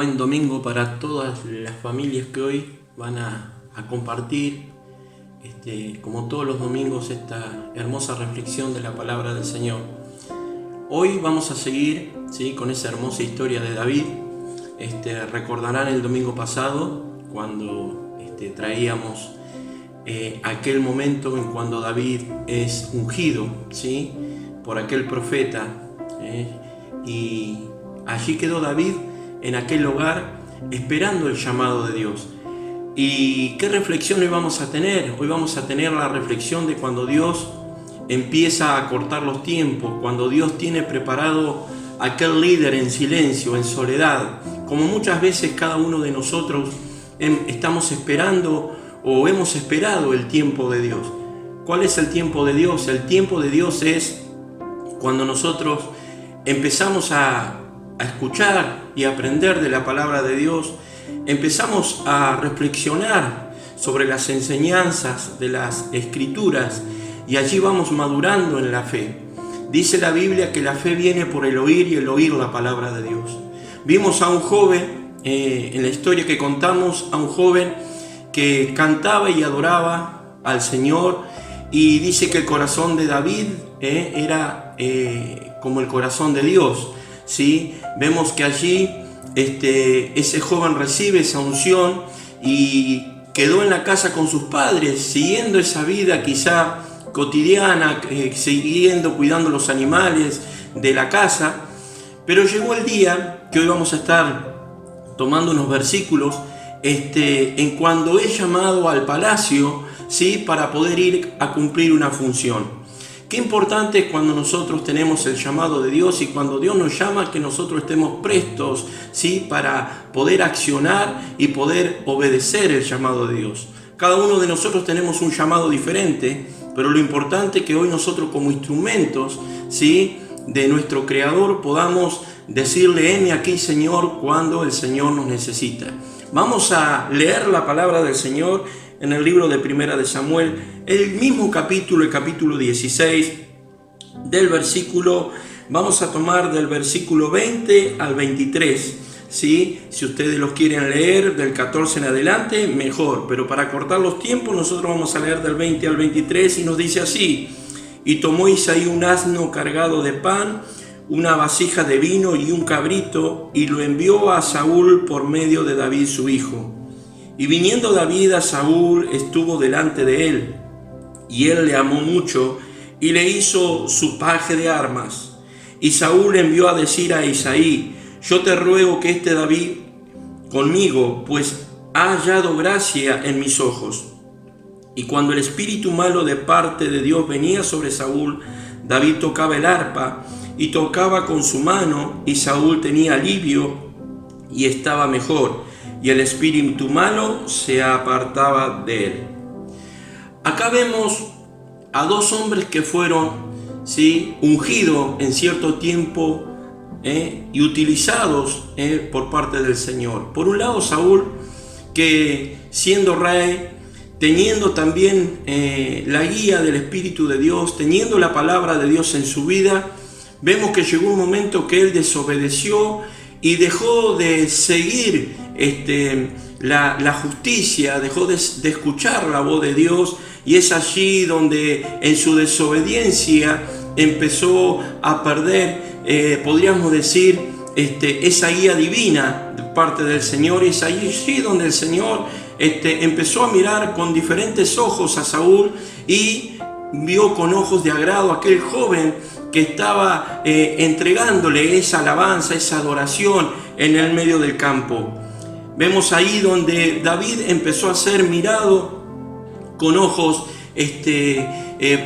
buen domingo para todas las familias que hoy van a compartir, como todos los domingos, esta hermosa reflexión de la palabra del Señor. Hoy vamos a seguir, ¿sí?, con esa hermosa historia de David. Recordarán el domingo pasado cuando traíamos aquel momento en cuando David es ungido, ¿sí?, por aquel profeta, y allí quedó David en aquel hogar esperando el llamado de Dios. ¿Y qué reflexión hoy vamos a tener? Hoy vamos a tener la reflexión de cuando Dios empieza a cortar los tiempos, cuando Dios tiene preparado aquel líder en silencio, en soledad, como muchas veces cada uno de nosotros estamos esperando o hemos esperado el tiempo de Dios. ¿Cuál es el tiempo de Dios? El tiempo de Dios es cuando nosotros empezamos a escuchar y aprender de la palabra de Dios, empezamos a reflexionar sobre las enseñanzas de las Escrituras y allí vamos madurando en la fe. Dice la Biblia que la fe viene por el oír y el oír la palabra de Dios. Vimos a un joven, en la historia que contamos, a un joven que cantaba y adoraba al Señor, y dice que el corazón de David era como el corazón de Dios, ¿sí? Vemos que allí ese joven recibe esa unción y quedó en la casa con sus padres, siguiendo esa vida quizá cotidiana, siguiendo, cuidando los animales de la casa. Pero llegó el día que hoy vamos a estar tomando unos versículos, en cuando es llamado al palacio, ¿sí?, para poder ir a cumplir una función. Qué importante es cuando nosotros tenemos el llamado de Dios y cuando Dios nos llama, que nosotros estemos prestos, ¿sí?, para poder accionar y poder obedecer el llamado de Dios. Cada uno de nosotros tenemos un llamado diferente, pero lo importante es que hoy nosotros, como instrumentos, ¿sí?, de nuestro Creador, podamos decirle: heme aquí, Señor, cuando el Señor nos necesita. Vamos a leer la palabra del Señor en el libro de Primera de Samuel, el mismo capítulo, el capítulo 16, vamos a tomar del versículo 20 al 23, ¿sí? Si ustedes los quieren leer del 14 en adelante, mejor, pero para cortar los tiempos nosotros vamos a leer del 20 al 23, y nos dice así: y tomó Isaí un asno cargado de pan, una vasija de vino y un cabrito, y lo envió a Saúl por medio de David su hijo. Y viniendo David a Saúl, estuvo delante de él, y él le amó mucho, y le hizo su paje de armas. Y Saúl envió a decir a Isaí: yo te ruego que esté David conmigo, pues ha hallado gracia en mis ojos. Y cuando el espíritu malo de parte de Dios venía sobre Saúl, David tocaba el arpa y tocaba con su mano, y Saúl tenía alivio y estaba mejor, y el espíritu malo se apartaba de él. Acá vemos a dos hombres que fueron, ¿sí?, ungidos en cierto tiempo y utilizados por parte del Señor. Por un lado, Saúl, que siendo rey, teniendo también la guía del Espíritu de Dios, teniendo la palabra de Dios en su vida, vemos que llegó un momento que él desobedeció y dejó de seguir la justicia, dejó de escuchar la voz de Dios, y es allí donde en su desobediencia empezó a perder, podríamos decir, esa guía divina de parte del Señor. Y es allí donde el Señor empezó a mirar con diferentes ojos a Saúl, y vio con ojos de agrado a aquel joven que estaba entregándole esa alabanza, esa adoración en el medio del campo. Vemos ahí donde David empezó a ser mirado con ojos,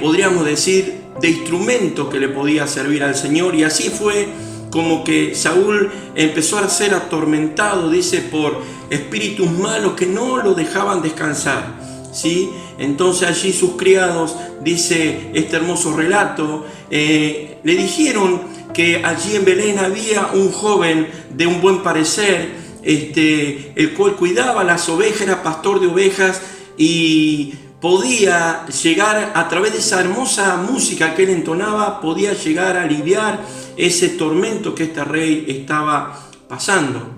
podríamos decir, de instrumento que le podía servir al Señor. Y así fue como que Saúl empezó a ser atormentado, dice, por espíritus malos que no lo dejaban descansar, ¿sí? Entonces allí sus criados, dice este hermoso relato, le dijeron que allí en Belén había un joven de un buen parecer, el cual cuidaba las ovejas, era pastor de ovejas, y podía llegar, a través de esa hermosa música que él entonaba, podía llegar a aliviar ese tormento que este rey estaba pasando.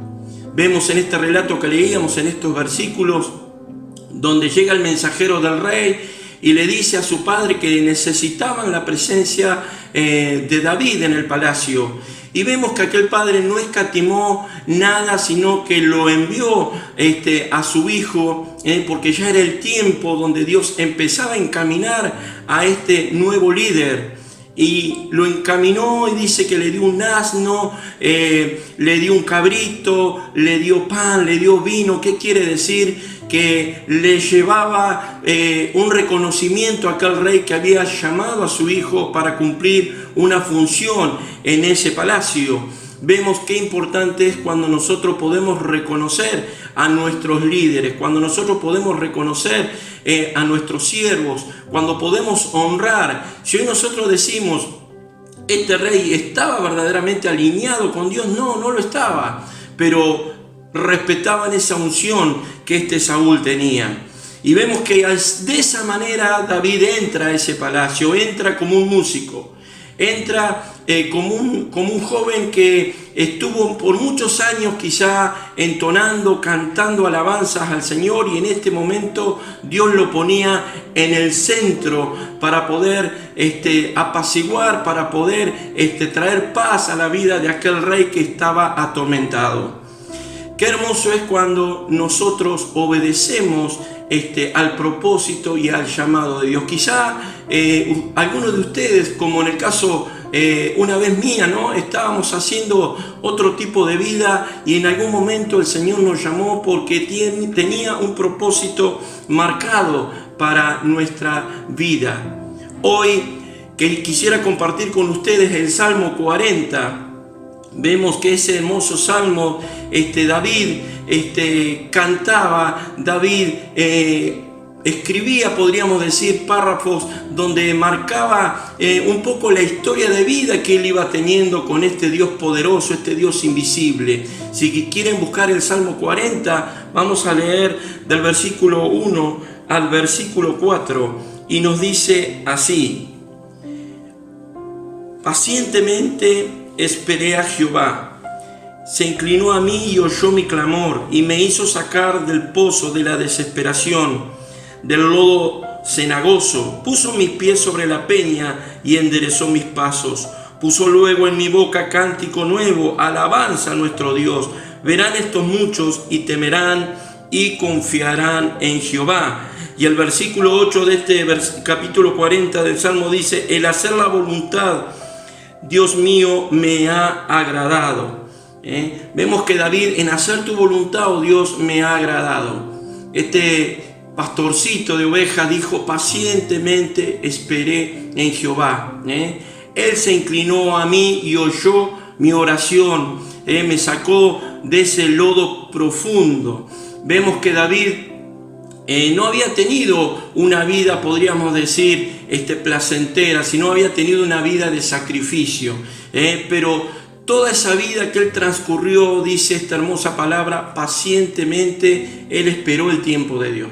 Vemos en este relato que leíamos, en estos versículos, donde llega el mensajero del rey y le dice a su padre que necesitaban la presencia de David en el palacio. Y vemos que aquel padre no escatimó nada, sino que lo envió a su hijo, porque ya era el tiempo donde Dios empezaba a encaminar a este nuevo líder. Y lo encaminó y dice que le dio un asno, le dio un cabrito, le dio pan, le dio vino. ¿Qué quiere decir? Que le llevaba un reconocimiento a aquel rey que había llamado a su hijo para cumplir una función en ese palacio. Vemos qué importante es cuando nosotros podemos reconocer a nuestros líderes, cuando nosotros podemos reconocer a nuestros siervos, cuando podemos honrar. Si hoy nosotros decimos, este rey estaba verdaderamente alineado con Dios, no lo estaba, pero respetaban esa unción que Saúl tenía. Y vemos que de esa manera David entra a ese palacio, entra como un músico, entra como un joven que estuvo por muchos años quizá entonando, cantando alabanzas al Señor, y en este momento Dios lo ponía en el centro para poder apaciguar, para poder traer paz a la vida de aquel rey que estaba atormentado. Qué hermoso es cuando nosotros obedecemos al propósito y al llamado de Dios. Quizá algunos de ustedes, como en el caso una vez mía, ¿no? Estábamos haciendo otro tipo de vida y en algún momento el Señor nos llamó porque tenía un propósito marcado para nuestra vida. Hoy quisiera compartir con ustedes el Salmo 40. Vemos que ese hermoso salmo, David cantaba, David escribía, podríamos decir, párrafos donde marcaba un poco la historia de vida que él iba teniendo con este Dios poderoso, este Dios invisible. Si quieren buscar el Salmo 40, vamos a leer del versículo 1 al versículo 4 y nos dice así: pacientemente esperé a Jehová, se inclinó a mí y oyó mi clamor, y me hizo sacar del pozo de la desesperación, del lodo cenagoso. Puso mis pies sobre la peña y enderezó mis pasos. Puso luego en mi boca cántico nuevo, alabanza a nuestro Dios. Verán estos muchos y temerán y confiarán en Jehová. Y el versículo 8 de este capítulo 40 del Salmo dice: el hacer la voluntad, Dios mío, me ha agradado. Vemos que David, en hacer tu voluntad, oh Dios, me ha agradado. Este pastorcito de ovejas dijo: pacientemente esperé en Jehová. Él se inclinó a mí y oyó mi oración. Me sacó de ese lodo profundo. Vemos que David no había tenido una vida, podríamos decir, placentera, sino había tenido una vida de sacrificio. Pero toda esa vida que él transcurrió, dice esta hermosa palabra, pacientemente él esperó el tiempo de Dios.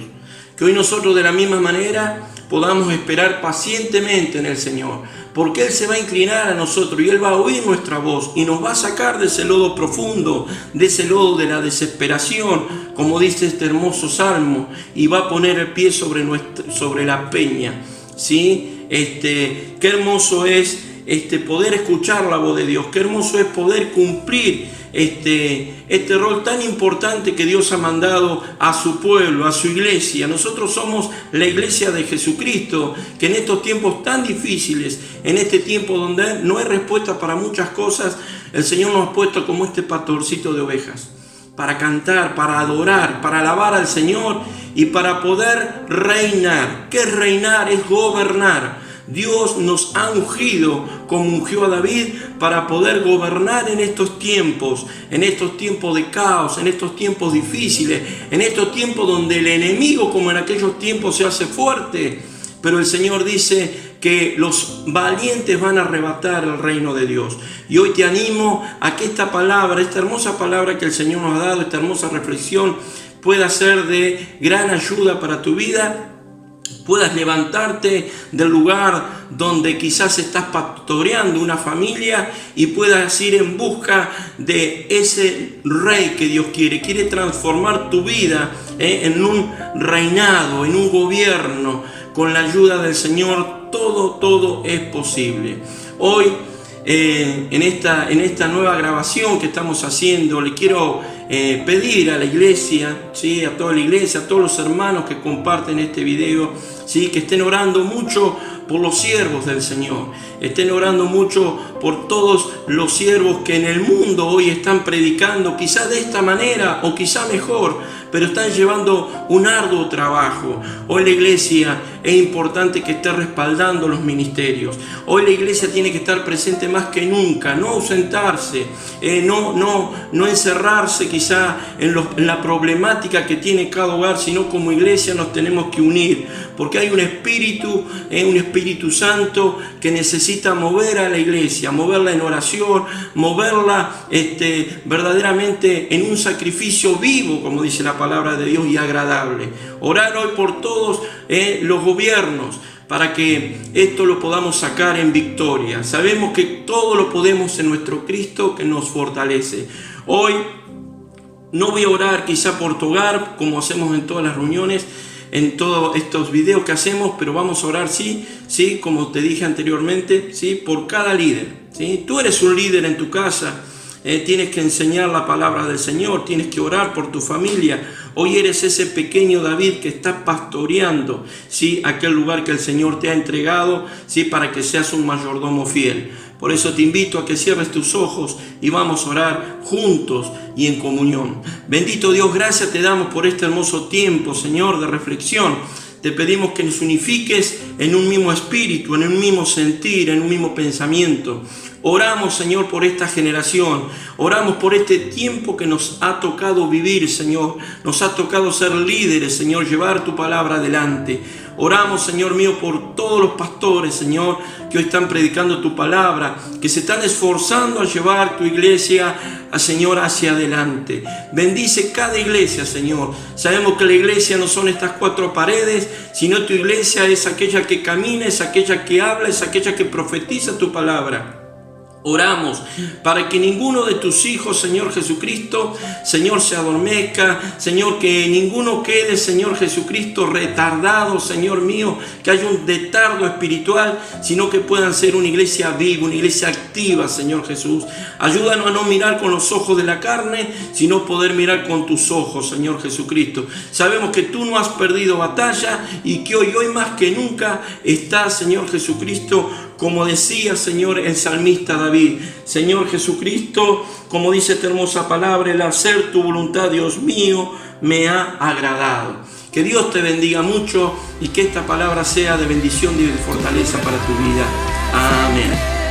Que hoy nosotros de la misma manera podamos esperar pacientemente en el Señor, porque Él se va a inclinar a nosotros y Él va a oír nuestra voz y nos va a sacar de ese lodo profundo, de ese lodo de la desesperación, como dice este hermoso salmo, y va a poner el pie sobre la peña. ¿Sí? Qué hermoso es poder escuchar la voz de Dios, qué hermoso es poder cumplir este rol tan importante que Dios ha mandado a su pueblo, a su iglesia. Nosotros somos la iglesia de Jesucristo, que en estos tiempos tan difíciles, en este tiempo donde no hay respuesta para muchas cosas, el Señor nos ha puesto como este pastorcito de ovejas, para cantar, para adorar, para alabar al Señor y para poder reinar. ¿Qué es reinar? Es gobernar. Dios nos ha ungido como ungió a David para poder gobernar en estos tiempos de caos, en estos tiempos difíciles, en estos tiempos donde el enemigo, como en aquellos tiempos, se hace fuerte. Pero el Señor dice que los valientes van a arrebatar el reino de Dios. Y hoy te animo a que esta palabra, esta hermosa palabra que el Señor nos ha dado, esta hermosa reflexión, pueda ser de gran ayuda para tu vida. Puedas levantarte del lugar donde quizás estás pastoreando una familia y puedas ir en busca de ese rey que Dios quiere transformar tu vida en un reinado, en un gobierno. Con la ayuda del Señor todo es posible. Hoy en esta nueva grabación que estamos haciendo, le quiero pedir a la iglesia, ¿sí? A toda la iglesia, a todos los hermanos que comparten este video, ¿sí? Que estén orando mucho por los siervos del Señor, estén orando mucho por todos los siervos que en el mundo hoy están predicando, quizá de esta manera o quizá mejor, pero están llevando un arduo trabajo. Hoy la iglesia es importante que esté respaldando los ministerios. Hoy la iglesia tiene que estar presente más que nunca, no ausentarse, no encerrarse quizá en la problemática que tiene cada hogar, sino como iglesia nos tenemos que unir, porque hay un Espíritu Santo que necesita mover a la iglesia, moverla en oración, moverla verdaderamente en un sacrificio vivo, como dice la palabra de Dios, y agradable. Orar hoy por todos los gobiernos, para que esto lo podamos sacar en victoria. Sabemos que todo lo podemos en nuestro Cristo que nos fortalece. Hoy no voy a orar quizá por tu hogar, como hacemos en todas las reuniones, en todos estos videos que hacemos, pero vamos a orar, sí, como te dije anteriormente, sí, por cada líder, sí. Tú eres un líder en tu casa, tienes que enseñar la palabra del Señor, tienes que orar por tu familia. Hoy eres ese pequeño David que está pastoreando, ¿sí? Aquel lugar que el Señor te ha entregado, ¿sí? Para que seas un mayordomo fiel. Por eso te invito a que cierres tus ojos y vamos a orar juntos y en comunión. Bendito Dios, gracias te damos por este hermoso tiempo, Señor, de reflexión. Te pedimos que nos unifiques en un mismo espíritu, en un mismo sentir, en un mismo pensamiento. Oramos, Señor, por esta generación. Oramos por este tiempo que nos ha tocado vivir, Señor. Nos ha tocado ser líderes, Señor, llevar tu palabra adelante. Oramos, Señor mío, por todos los pastores, Señor, que hoy están predicando tu palabra, que se están esforzando a llevar tu iglesia, Señor, hacia adelante. Bendice cada iglesia, Señor. Sabemos que la iglesia no son estas cuatro paredes, sino tu iglesia es aquella que camina, es aquella que habla, es aquella que profetiza tu palabra. Oramos para que ninguno de tus hijos, Señor Jesucristo, Señor, se adormezca, Señor, que ninguno quede, Señor Jesucristo, retardado, Señor mío, que haya un letargo espiritual, sino que puedan ser una iglesia viva, una iglesia activa, Señor Jesús. Ayúdanos a no mirar con los ojos de la carne, sino poder mirar con tus ojos, Señor Jesucristo. Sabemos que tú no has perdido batalla y que hoy más que nunca estás, Señor Jesucristo, como decía, Señor, el salmista David. Señor Jesucristo, como dice esta hermosa palabra, el hacer tu voluntad, Dios mío, me ha agradado. Que Dios te bendiga mucho y que esta palabra sea de bendición y de fortaleza para tu vida. Amén.